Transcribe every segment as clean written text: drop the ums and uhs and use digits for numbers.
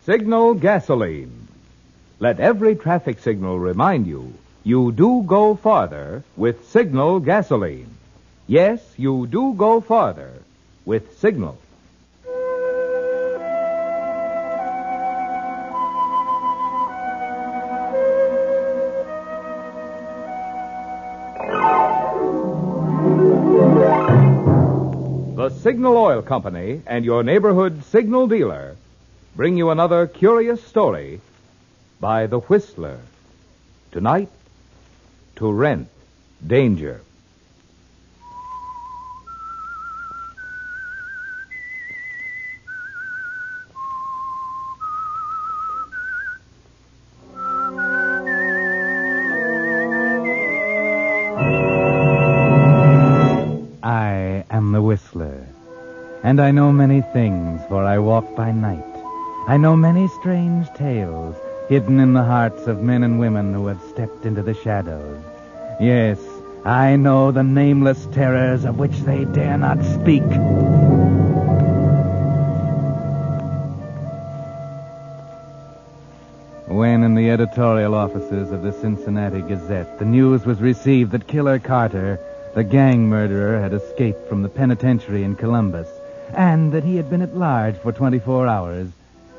Signal gasoline. Let every traffic signal remind you, you do go farther with Signal gasoline. Yes, you do go farther with Signal. The Signal Oil Company and your neighborhood Signal dealer bring you another curious story by The Whistler. Tonight, To Rent Danger. I am the Whistler, and I know many things, for I walk by night. I know many strange tales hidden in the hearts of men and women who have stepped into the shadows. Yes, I know the nameless terrors of which they dare not speak. When in the editorial offices of the Cincinnati Gazette, the news was received that Killer Carter, the gang murderer, had escaped from the penitentiary in Columbus, and that he had been at large for 24 hours,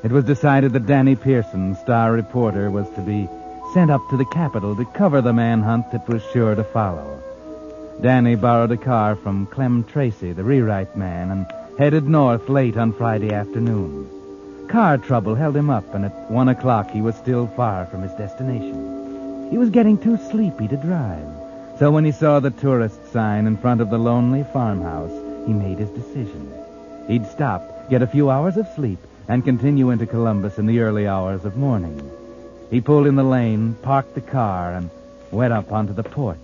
it was decided that Danny Pearson, star reporter, was to be sent up to the capital to cover the manhunt that was sure to follow. Danny borrowed a car from Clem Tracy, the rewrite man, and headed north late on Friday afternoon. Car trouble held him up, and at 1 o'clock he was still far from his destination. He was getting too sleepy to drive, so when he saw the tourist sign in front of the lonely farmhouse, he made his decision. He'd stop, get a few hours of sleep, and continue into Columbus in the early hours of morning. He pulled in the lane, parked the car, and went up onto the porch.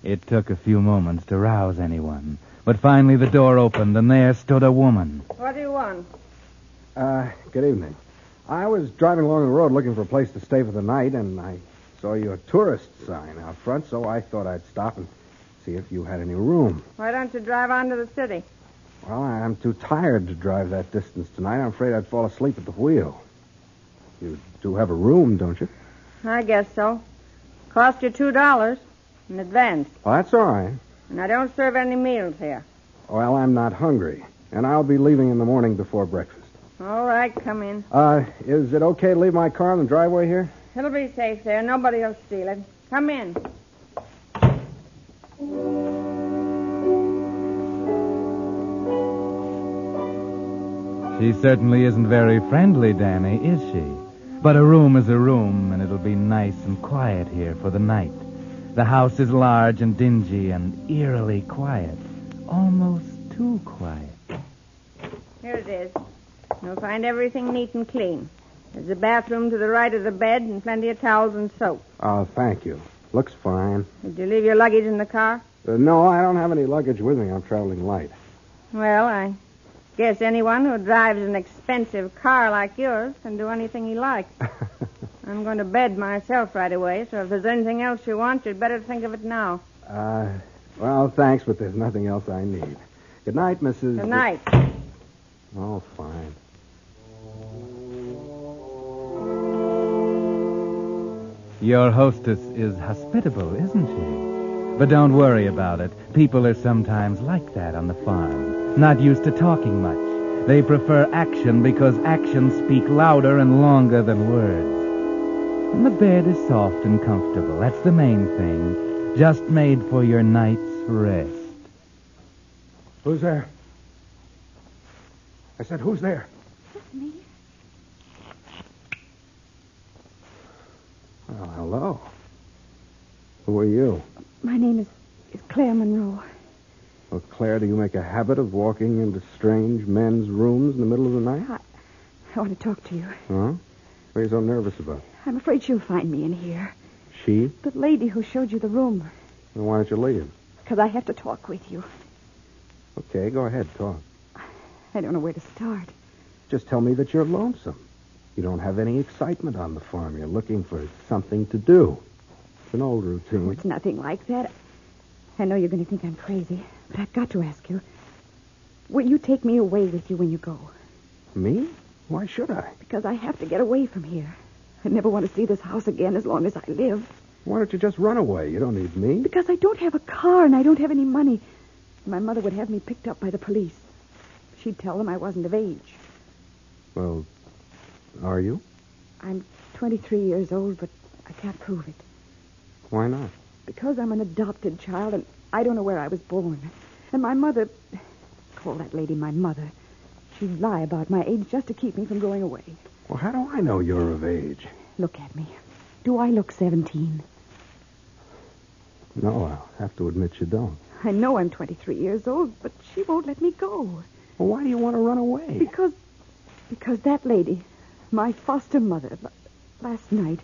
It took a few moments to rouse anyone, but finally the door opened, and there stood a woman. What do you want? Good evening. I was driving along the road looking for a place to stay for the night, and I saw your tourist sign out front, so I thought I'd stop and see if you had any room. Why don't you drive on to the city? Well, I'm too tired to drive that distance tonight. I'm afraid I'd fall asleep at the wheel. You do have a room, don't you? I guess so. Cost you $2 in advance. Well, that's all right. And I don't serve any meals here. Well, I'm not hungry, and I'll be leaving in the morning before breakfast. All right, come in. Is it okay to leave my car in the driveway here? It'll be safe there. Nobody will steal it. Come in. She certainly isn't very friendly, Danny, is she? But a room is a room, and it'll be nice and quiet here for the night. The house is large and dingy and eerily quiet. Almost too quiet. Here it is. You'll find everything neat and clean. There's a bathroom to the right of the bed and plenty of towels and soap. Oh, thank you. Looks fine. Did you leave your luggage in the car? No, I don't have any luggage with me. I'm traveling light. Well, I guess anyone who drives an expensive car like yours can do anything he likes. I'm going to bed myself right away, so if there's anything else you want, you'd better think of it now. Well, thanks, but there's nothing else I need. Good night, Mrs. Good night. Oh, fine. Your hostess is hospitable, isn't she? But don't worry about it. People are sometimes like that on the farm, not used to talking much. They prefer action because actions speak louder and longer than words. And the bed is soft and comfortable. That's the main thing. Just made for your night's rest. Who's there? I said, who's there? It's me. Oh, hello. Who are you? My name is Claire Monroe. Well, Claire, do you make a habit of walking into strange men's rooms in the middle of the night? I want to talk to you. Huh? What are you so nervous about? I'm afraid she'll find me in here. She? The lady who showed you the room. Then why don't you leave? Because I have to talk with you. Okay, go ahead, talk. I don't know where to start. Just tell me that you're lonesome. You don't have any excitement on the farm. You're looking for something to do. It's an old routine. Oh, it's nothing like that. I know you're going to think I'm crazy. but I've got to ask you. Will you take me away with you when you go? Me? Why should I? Because I have to get away from here. I never want to see this house again as long as I live. Why don't you just run away? You don't need me. Because I don't have a car and I don't have any money. My mother would have me picked up by the police. She'd tell them I wasn't of age. Well, are you? I'm 23 years old, but I can't prove it. Why not? Because I'm an adopted child and I don't know where I was born. And my mother... Call that lady my mother. She'd lie about my age just to keep me from going away. Well, how do I know you're of age? Look at me. Do I look 17? No, I'll have to admit you don't. I know I'm 23 years old, but she won't let me go. Well, why do you want to run away? Because that lady, my foster mother, last night,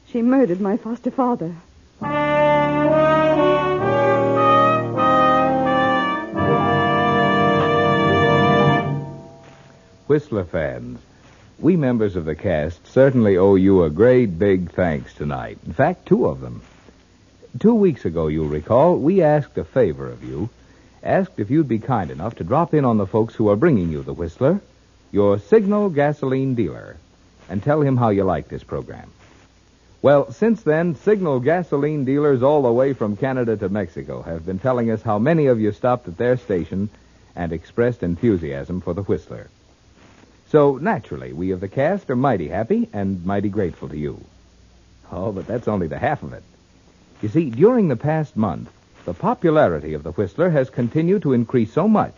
she murdered my foster father. Whistler fans, we members of the cast certainly owe you a great big thanks tonight. In fact, 2 of them. 2 weeks ago, you'll recall, we asked a favor of you, asked if you'd be kind enough to drop in on the folks who are bringing you the Whistler, your Signal gasoline dealer, and tell him how you like this program. Well, since then, Signal gasoline dealers all the way from Canada to Mexico have been telling us how many of you stopped at their station and expressed enthusiasm for the Whistler. So, naturally, we of the cast are mighty happy and mighty grateful to you. Oh, but that's only the half of it. You see, during the past month, the popularity of the Whistler has continued to increase so much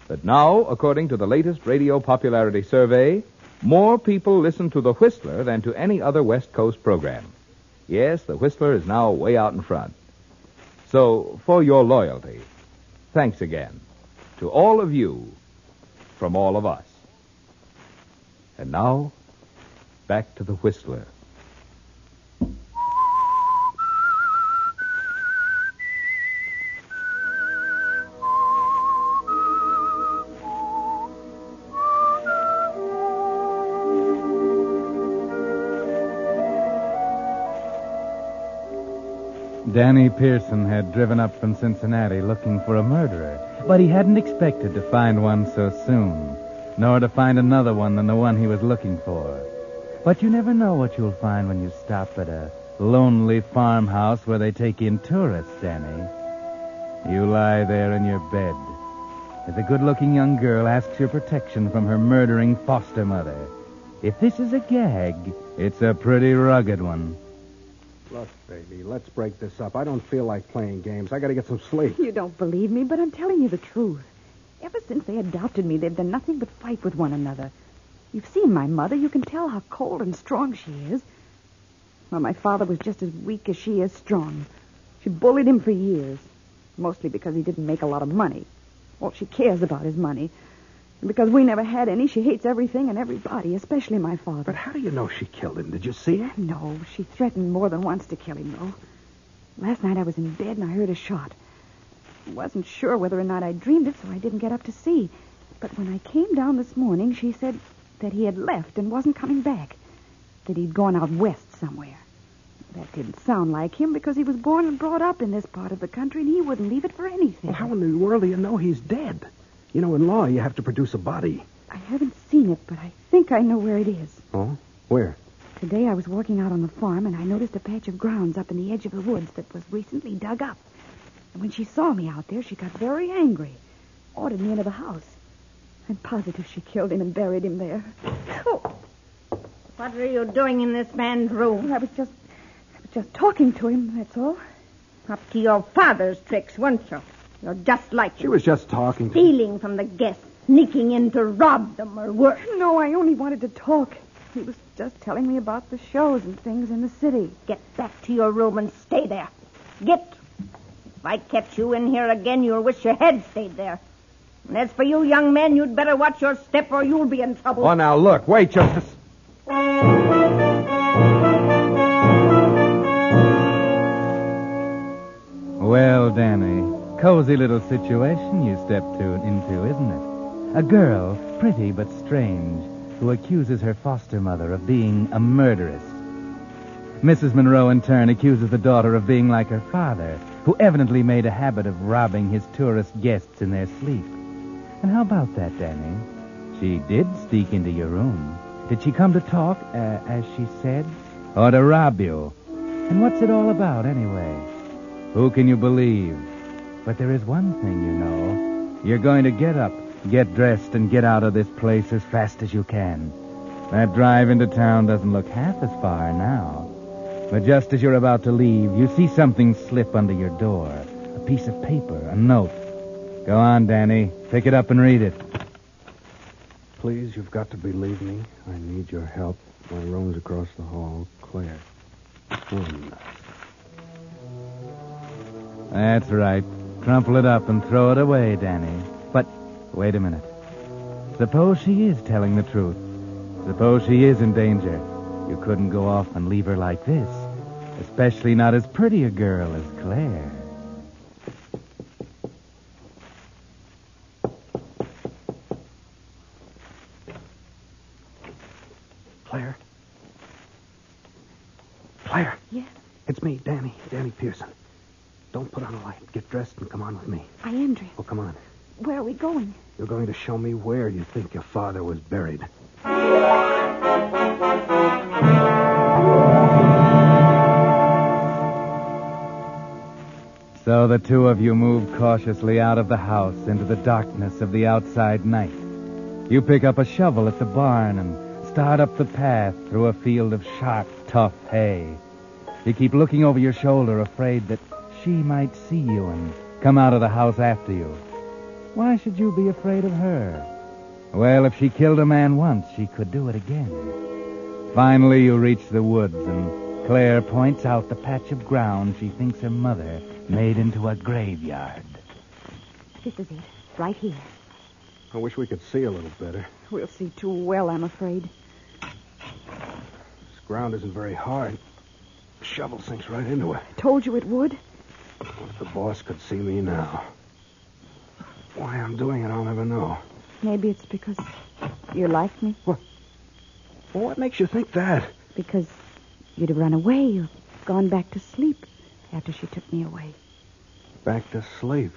that now, according to the latest radio popularity survey, more people listen to the Whistler than to any other West Coast program. Yes, the Whistler is now way out in front. So, for your loyalty, thanks again to all of you from all of us. And now, back to the Whistler. Danny Pearson had driven up from Cincinnati looking for a murderer, but he hadn't expected to find one so soon, nor to find another one than the one he was looking for. But you never know what you'll find when you stop at a lonely farmhouse where they take in tourists, Danny. You lie there in your bed as a good-looking young girl asks your protection from her murdering foster mother. If this is a gag, it's a pretty rugged one. Look, baby, let's break this up. I don't feel like playing games. I got to get some sleep. You don't believe me, but I'm telling you the truth. Ever since they adopted me, they've done nothing but fight with one another. You've seen my mother. You can tell how cold and strong she is. Well, my father was just as weak as she is strong. She bullied him for years, mostly because he didn't make a lot of money. All she cares about is money. And because we never had any, she hates everything and everybody, especially my father. But how do you know she killed him? Did you see her? No, she threatened more than once to kill him, though. Last night I was in bed and I heard a shot. I wasn't sure whether or not I dreamed it, so I didn't get up to see. But when I came down this morning, she said that he had left and wasn't coming back, that he'd gone out west somewhere. That didn't sound like him because he was born and brought up in this part of the country and he wouldn't leave it for anything. Well, how in the world do you know he's dead? You know, in law, you have to produce a body. I haven't seen it, but I think I know where it is. Oh? Where? Today I was working out on the farm and I noticed a patch of grounds up in the edge of the woods that was recently dug up. And when she saw me out there, she got very angry. Ordered me into the house. I'm positive she killed him and buried him there. Oh. What are you doing in this man's room? I was just talking to him, that's all. Up to your father's tricks, weren't you? You're just like She him. was just talking. Stealing from the guests, sneaking in to rob them or worse. No, I only wanted to talk. He was just telling me about the shows and things in the city. Get back to your room and stay there. Get. If I kept you in here again, you'll wish your head stayed there. And as for you young men, you'd better watch your step or you'll be in trouble. Oh, now, look. Wait just a... Well, Danny, cozy little situation you stepped into, isn't it? A girl, pretty but strange, who accuses her foster mother of being a murderess. Mrs. Monroe, in turn, accuses the daughter of being like her father, who evidently made a habit of robbing his tourist guests in their sleep. And how about that, Danny? She did sneak into your room. Did she come to talk, as she said, or to rob you? And what's it all about, anyway? Who can you believe? But there is one thing, you know. You're going to get up, get dressed, and get out of this place as fast as you can. That drive into town doesn't look half as far now. But just as you're about to leave, you see something slip under your door. A piece of paper, a note. Go on, Danny. Pick it up and read it. Please, you've got to believe me. I need your help. My room's across the hall. Claire. That's right. Crumple it up and throw it away, Danny. But wait a minute. Suppose she is telling the truth. Suppose she is in danger. You couldn't go off and leave her like this. Especially not as pretty a girl as Claire. Claire? Claire? Yes? It's me, Danny Pearson. Don't put on a light. Get dressed and come on with me. I am dressed. Oh, come on. Where are we going? You're going to show me where you think your father was buried. So the two of you move cautiously out of the house into the darkness of the outside night. You pick up a shovel at the barn and start up the path through a field of sharp, tough hay. You keep looking over your shoulder, afraid that she might see you and come out of the house after you. Why should you be afraid of her? Well, if she killed a man once, she could do it again. Finally, you reach the woods, and Claire points out the patch of ground she thinks her mother made into a graveyard. This is it. Right here. I wish we could see a little better. We'll see too well, I'm afraid. This ground isn't very hard. The shovel sinks right into it. Told you it would. If the boss could see me now. Why I'm doing it, I'll never know. Maybe it's because you like me. What? Well, what makes you think that? Because you'd have run away or gone back to sleep after she took me away. Back to sleep.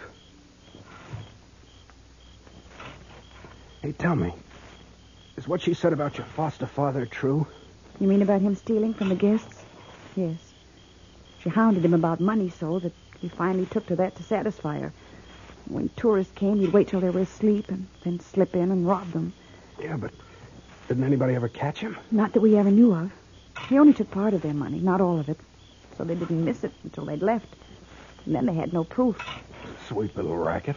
Hey, tell me. Is what she said about your foster father true? You mean about him stealing from the guests? Yes. She hounded him about money so that he finally took to that to satisfy her. When tourists came, he'd wait till they were asleep and then slip in and rob them. Yeah, but didn't anybody ever catch him? Not that we ever knew of. He only took part of their money, not all of it. So they didn't miss it until they'd left. And then they had no proof. Sweet little racket.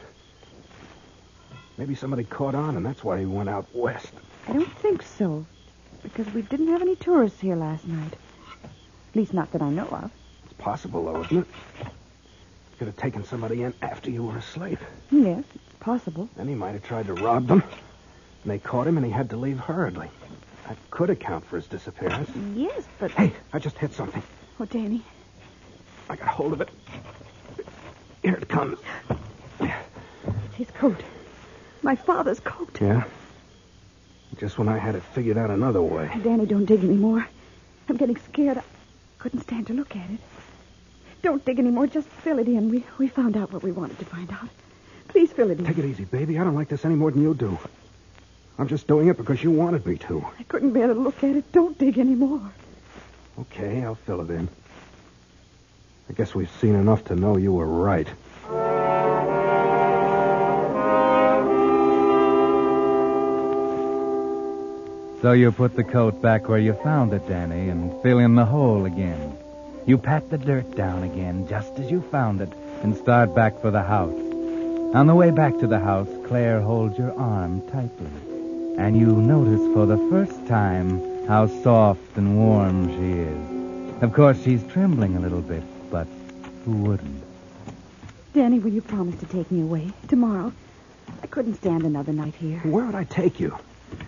Maybe somebody caught on, and that's why he went out west. I don't think so. Because we didn't have any tourists here last night. At least not that I know of. It's possible, though, isn't it? You could have taken somebody in after you were asleep. Yes, it's possible. Then he might have tried to rob them. And they caught him, and he had to leave hurriedly. That could account for his disappearance. Yes, but... Hey, I just hit something. Oh, Danny. I got hold of it. Here it comes. It's his coat. My father's coat. Yeah? Just when I had it figured out another way. Danny, don't dig anymore. I'm getting scared. I couldn't stand to look at it. Don't dig anymore. Just fill it in. We found out what we wanted to find out. Please fill it in. Take it easy, baby. I don't like this any more than you do. I'm just doing it because you wanted me to. I couldn't bear to look at it. Don't dig anymore. Okay, I'll fill it in. I guess we've seen enough to know you were right. So you put the coat back where you found it, Danny, and fill in the hole again. You pat the dirt down again, just as you found it, and start back for the house. On the way back to the house, Claire holds your arm tightly, and you notice for the first time how soft and warm she is. Of course, she's trembling a little bit, but who wouldn't? Danny, will you promise to take me away tomorrow? I couldn't stand another night here. Where would I take you?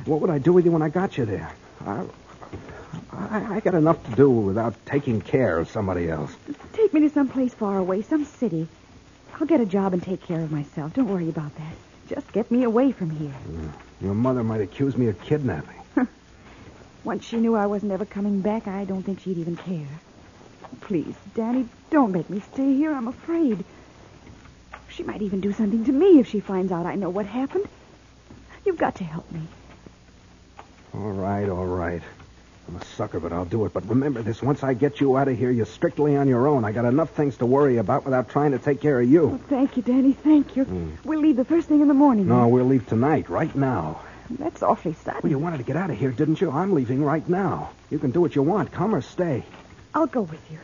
What would I do with you when I got you there? I got enough to do without taking care of somebody else. Take me to some place far away, some city. I'll get a job and take care of myself. Don't worry about that. Just get me away from here. Your mother might accuse me of kidnapping. Once she knew I wasn't ever coming back, I don't think she'd even care. Please, Danny, don't make me stay here. I'm afraid. She might even do something to me if she finds out I know what happened. You've got to help me. All right, all right. I'm a sucker, but I'll do it. But remember this, once I get you out of here, you're strictly on your own. I got enough things to worry about without trying to take care of you. Oh, thank you, Danny, thank you. We'll leave the first thing in the morning. No, we'll leave tonight, right now. That's awfully sudden. Well, you wanted to get out of here, didn't you? I'm leaving right now. You can do what you want. Come or stay. I'll go with you.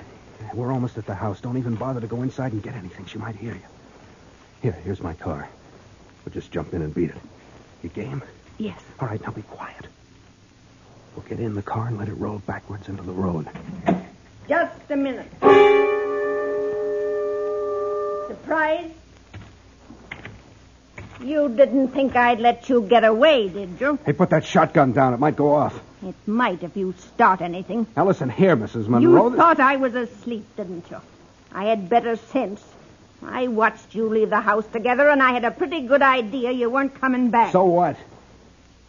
We're almost at the house. Don't even bother to go inside and get anything. She might hear you. Here's my car. We'll just jump in and beat it. You game? Yes. All right, now be quiet. We'll get in the car and let it roll backwards into the road. Just a minute. Surprise? You didn't think I'd let you get away, did you? Hey, put that shotgun down. It might go off. It might if you start anything. Now listen here, Mrs. Monroe. You thought I was asleep, didn't you? I had better sense. I watched you leave the house together, and I had a pretty good idea you weren't coming back. So what?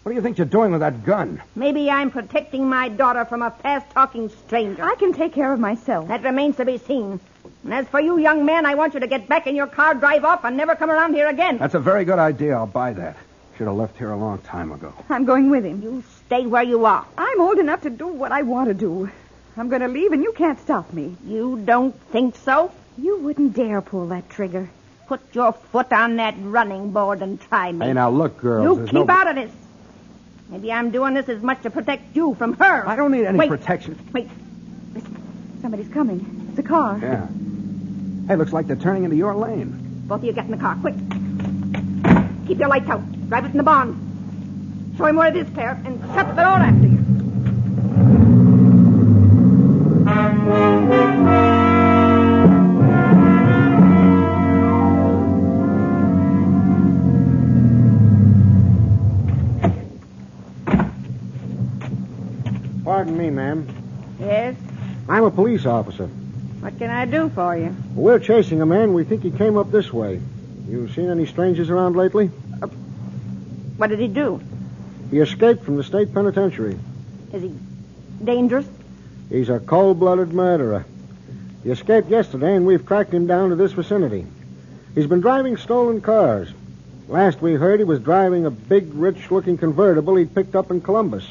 What do you think you're doing with that gun? Maybe I'm protecting my daughter from a fast-talking stranger. I can take care of myself. That remains to be seen. And as for you, young man, I want you to get back in your car, drive off, and never come around here again. That's a very good idea. I'll buy that. Should have left here a long time ago. I'm going with him. You stay where you are. I'm old enough to do what I want to do. I'm going to leave, and you can't stop me. You don't think so? You wouldn't dare pull that trigger. Put your foot on that running board and try me. Hey, now look, girls. You keep out of this. Maybe I'm doing this as much to protect you from her. I don't need any Wait. protection. Wait. Listen, somebody's coming. It's a car. Yeah. Hey, looks like they're turning into your lane. Both of you get in the car, quick. Keep your lights out. Drive it in the barn. Show him where it is, Claire, and shut the door after you. Pardon me, ma'am. Yes? I'm a police officer. What can I do for you? We're chasing a man. We think he came up this way. You seen any strangers around lately? What did he do? He escaped from the state penitentiary. Is he dangerous? He's a cold-blooded murderer. He escaped yesterday, and we've tracked him down to this vicinity. He's been driving stolen cars. Last we heard, he was driving a big, rich-looking convertible he'd picked up in Columbus.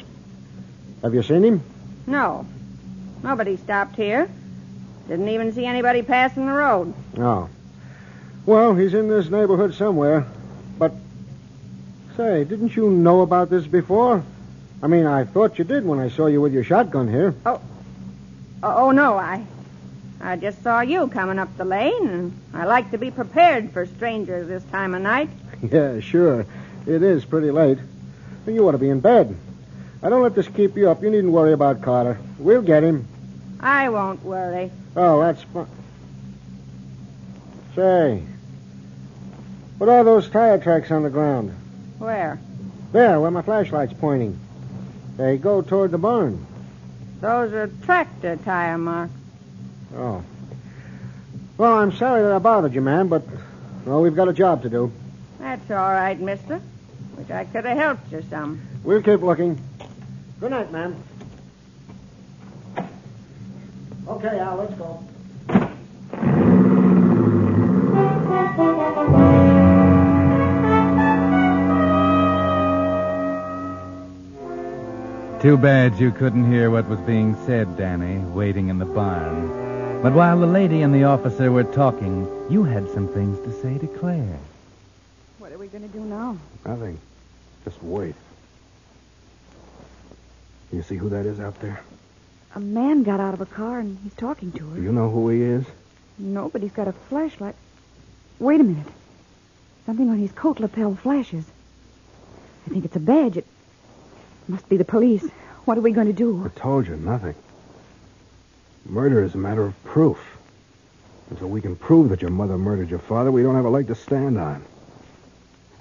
Have you seen him? No. Nobody stopped here. Didn't even see anybody passing the road. No. Well, he's in this neighborhood somewhere. But, say, didn't you know about this before? I mean, I thought you did when I saw you with your shotgun here. Oh, no, I just saw you coming up the lane, and I like to be prepared for strangers this time of night. Yeah, sure. It is pretty late. You ought to be in bed. I don't let this keep you up. You needn't worry about Carter. We'll get him. I won't worry. Oh, that's fine. Say, what are those tire tracks on the ground? Where? There, where my flashlight's pointing. They go toward the barn. Those are tractor tire marks. Oh. Well, I'm sorry that I bothered you, ma'am, but, well, we've got a job to do. That's all right, mister. Wish I could have helped you some. We'll keep looking. Good night, ma'am. Okay, Al, let's go. Too bad you couldn't hear what was being said, Danny, waiting in the barn. But while the lady and the officer were talking, you had some things to say to Claire. What are we going to do now? Nothing. Just wait. You see who that is out there? A man got out of a car and he's talking to her. Do you know who he is? No, but he's got a flashlight. Wait a minute. Something on his coat lapel flashes. I think it's a badge. It must be the police. What are we going to do? I told you, nothing. Murder is a matter of proof. Until we can prove that your mother murdered your father, we don't have a leg to stand on.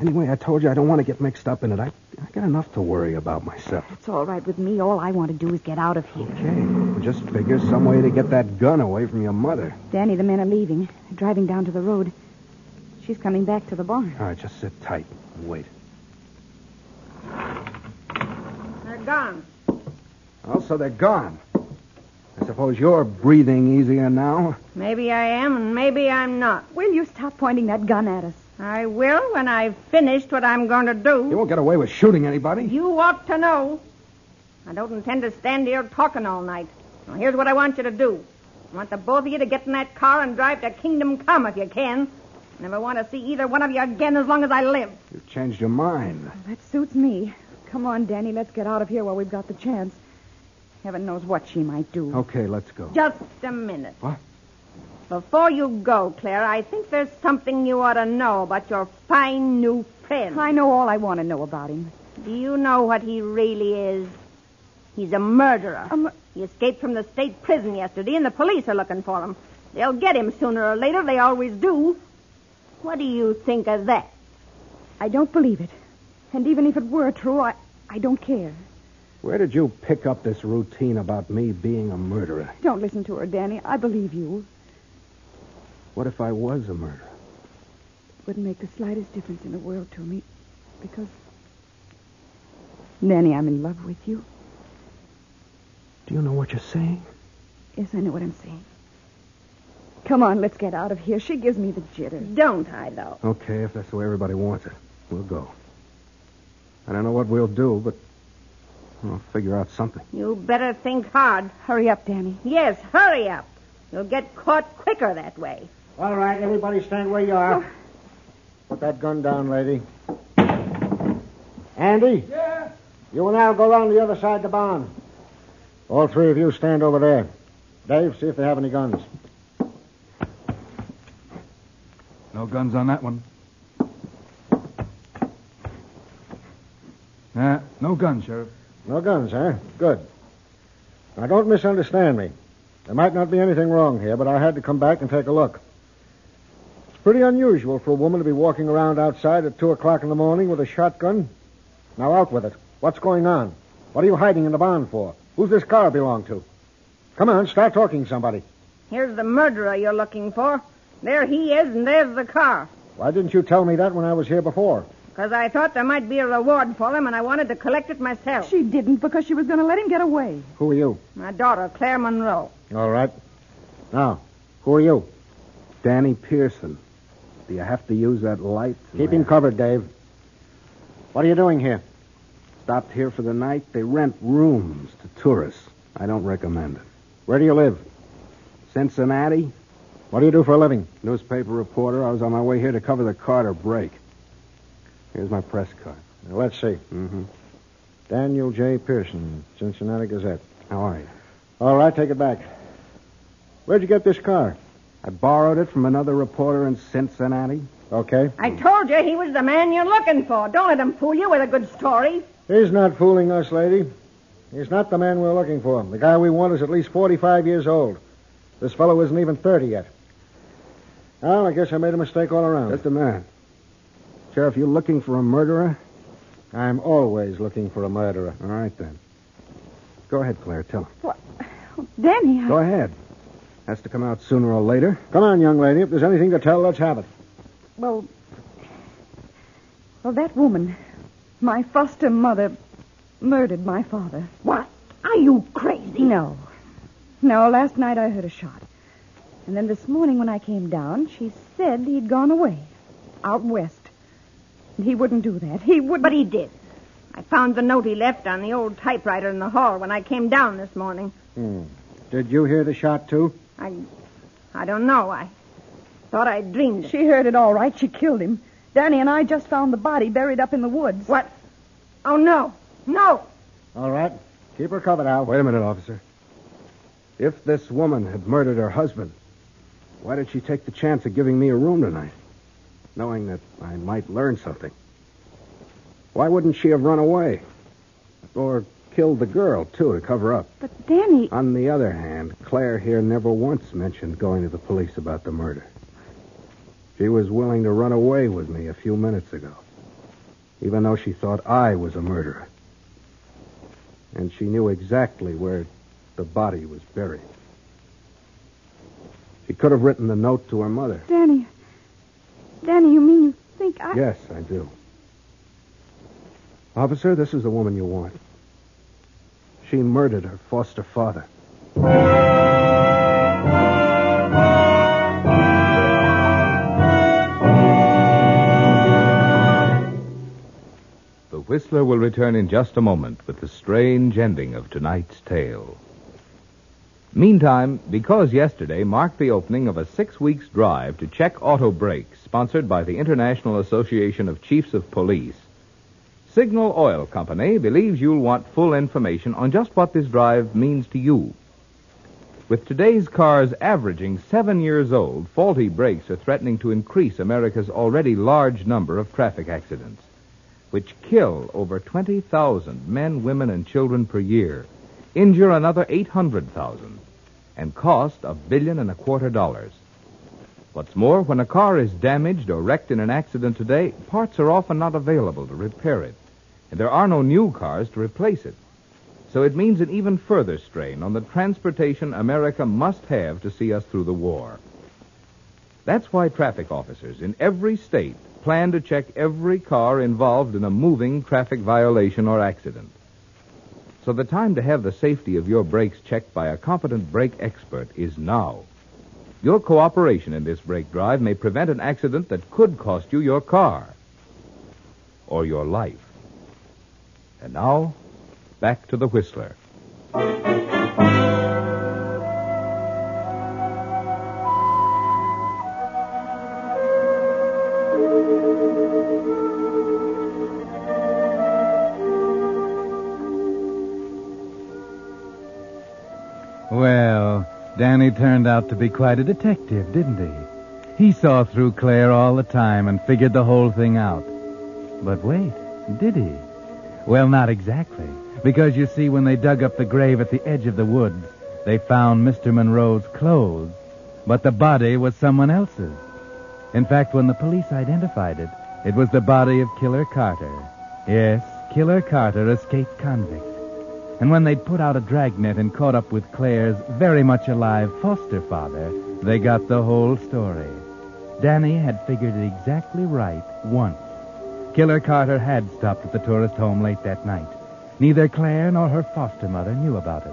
Anyway, I told you I don't want to get mixed up in it. I got enough to worry about myself. It's all right with me. All I want to do is get out of here. Okay. Just figure some way to get that gun away from your mother. Danny, the men are leaving. They're driving down to the road. She's coming back to the barn. All right, just sit tight and wait. They're gone. Also, they're gone. I suppose you're breathing easier now. Maybe I am, and maybe I'm not. Will you stop pointing that gun at us? I will when I've finished what I'm going to do. You won't get away with shooting anybody. You ought to know. I don't intend to stand here talking all night. Now, here's what I want you to do. I want the both of you to get in that car and drive to Kingdom Come if you can. Never want to see either one of you again as long as I live. You've changed your mind. That suits me. Come on, Danny, let's get out of here while we've got the chance. Heaven knows what she might do. Okay, let's go. Just a minute. What? Before you go, Claire, I think there's something you ought to know about your fine new friend. I know all I want to know about him. Do you know what he really is? He's a murderer. He escaped from the state prison yesterday, and the police are looking for him. They'll get him sooner or later. They always do. What do you think of that? I don't believe it. And even if it were true, I don't care. Where did you pick up this routine about me being a murderer? Don't listen to her, Danny. I believe you. What if I was a murderer? It wouldn't make the slightest difference in the world to me. Because, Danny, I'm in love with you. Do you know what you're saying? Yes, I know what I'm saying. Come on, let's get out of here. She gives me the jitters. Don't I, though? Okay, if that's the way everybody wants it, we'll go. I don't know what we'll do, but we'll figure out something. You better think hard. Hurry up, Danny. Yes, hurry up. You'll get caught quicker that way. All right, everybody stand where you are. Put that gun down, lady. Andy? Yeah? You and Al go around the other side of the barn. All three of you stand over there. Dave, see if they have any guns. No guns on that one. No guns, Sheriff. No guns, huh? Good. Now, don't misunderstand me. There might not be anything wrong here, but I had to come back and take a look. It's pretty unusual for a woman to be walking around outside at 2 o'clock in the morning with a shotgun. Now, out with it. What's going on? What are you hiding in the barn for? Who's this car belong to? Come on, start talking, somebody. Here's the murderer you're looking for. There he is, and there's the car. Why didn't you tell me that when I was here before? Because I thought there might be a reward for him, and I wanted to collect it myself. She didn't because she was going to let him get away. Who are you? My daughter, Claire Monroe. All right. Now, who are you? Danny Pearson. Do you have to use that light? Keep him covered, Dave. What are you doing here? Stopped here for the night. They rent rooms to tourists. I don't recommend it. Where do you live? Cincinnati. What do you do for a living? Newspaper reporter. I was on my way here to cover the Carter break. Here's my press card. Now, let's see. Mm-hmm. Daniel J. Pearson, Cincinnati Gazette. How are you? All right, take it back. Where'd you get this car? I borrowed it from another reporter in Cincinnati. Okay. I told you he was the man you're looking for. Don't let him fool you with a good story. He's not fooling us, lady. He's not the man we're looking for. The guy we want is at least 45 years old. This fellow isn't even 30 yet. Well, I guess I made a mistake all around. Just a minute. Sheriff, you looking for a murderer? I'm always looking for a murderer. All right, then. Go ahead, Claire. Tell him. What? Oh, Danny, Go ahead. Has to come out sooner or later. Come on, young lady. If there's anything to tell, let's have it. Well, that woman, my foster mother, murdered my father. What? Are you crazy? No. No, last night I heard a shot. And then this morning when I came down, she said he'd gone away. Out west. And he wouldn't do that. He wouldn't. But he did. I found the note he left on the old typewriter in the hall when I came down this morning. Did you hear the shot, too? I don't know. I thought I dreamed it. She heard it all right. She killed him. Danny and I just found the body buried up in the woods. What? Oh, no. No. All right. Keep her covered, Al. Wait a minute, officer. If this woman had murdered her husband, why did she take the chance of giving me a room tonight, knowing that I might learn something? Why wouldn't she have run away? Or killed the girl, too, to cover up? But, Danny... On the other hand, Claire here never once mentioned going to the police about the murder. She was willing to run away with me a few minutes ago, even though she thought I was a murderer. And she knew exactly where the body was buried. She could have written the note to her mother. Danny, you mean you think I... Yes, I do. Officer, this is the woman you want. She murdered her foster father. The Whistler will return in just a moment with the strange ending of tonight's tale. Meantime, because yesterday marked the opening of a 6-week drive to check auto brakes sponsored by the International Association of Chiefs of Police, Signal Oil Company believes you'll want full information on just what this drive means to you. With today's cars averaging 7 years old, faulty brakes are threatening to increase America's already large number of traffic accidents, which kill over 20,000 men, women, and children per year, injure another 800,000, and cost $1.25 billion. What's more, when a car is damaged or wrecked in an accident today, parts are often not available to repair it, and there are no new cars to replace it. So it means an even further strain on the transportation America must have to see us through the war. That's why traffic officers in every state plan to check every car involved in a moving traffic violation or accident. So the time to have the safety of your brakes checked by a competent brake expert is now. Your cooperation in this brake drive may prevent an accident that could cost you your car or your life. And now, back to the Whistler. Well, Danny turned out to be quite a detective, didn't he? He saw through Claire all the time and figured the whole thing out. But wait, did he? Well, not exactly. Because, you see, when they dug up the grave at the edge of the woods, they found Mr. Monroe's clothes, but the body was someone else's. In fact, when the police identified it, it was the body of Killer Carter. Yes, Killer Carter, escaped convict. And when they'd put out a dragnet and caught up with Claire's very much alive foster father, they got the whole story. Danny had figured it exactly right once. Killer Carter had stopped at the tourist home late that night. Neither Claire nor her foster mother knew about it.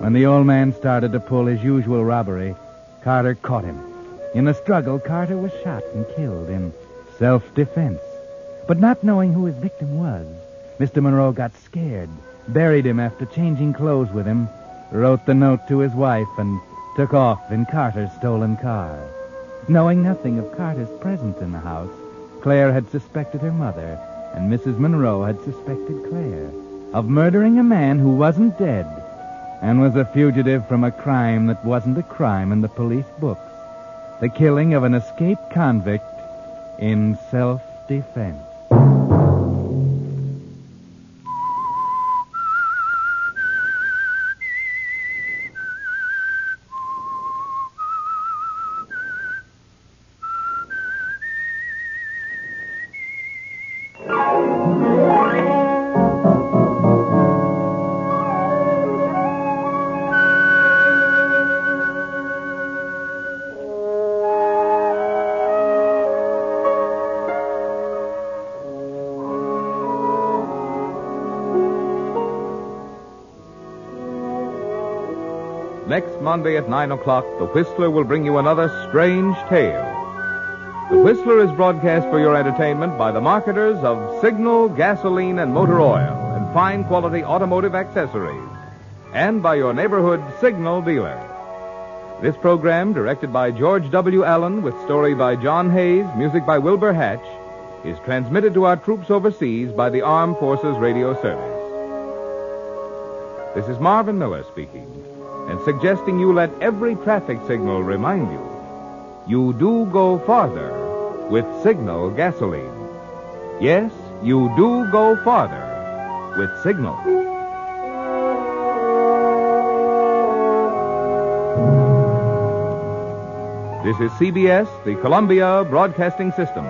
When the old man started to pull his usual robbery, Carter caught him. In the struggle, Carter was shot and killed in self-defense. But not knowing who his victim was, Mr. Monroe got scared, buried him after changing clothes with him, wrote the note to his wife, and took off in Carter's stolen car. Knowing nothing of Carter's presence in the house, Claire had suspected her mother, and Mrs. Monroe had suspected Claire of murdering a man who wasn't dead and was a fugitive from a crime that wasn't a crime in the police books. The killing of an escaped convict in self-defense. Next Monday at 9 o'clock, The Whistler will bring you another strange tale. The Whistler is broadcast for your entertainment by the marketers of Signal, gasoline, and motor oil, and fine quality automotive accessories, and by your neighborhood Signal dealer. This program, directed by George W. Allen, with story by John Hayes, music by Wilbur Hatch, is transmitted to our troops overseas by the Armed Forces Radio Service. This is Marvin Miller speaking, and suggesting you let every traffic signal remind you do go farther with Signal gasoline. Yes, you do go farther with Signal. This is CBS, the Columbia Broadcasting System.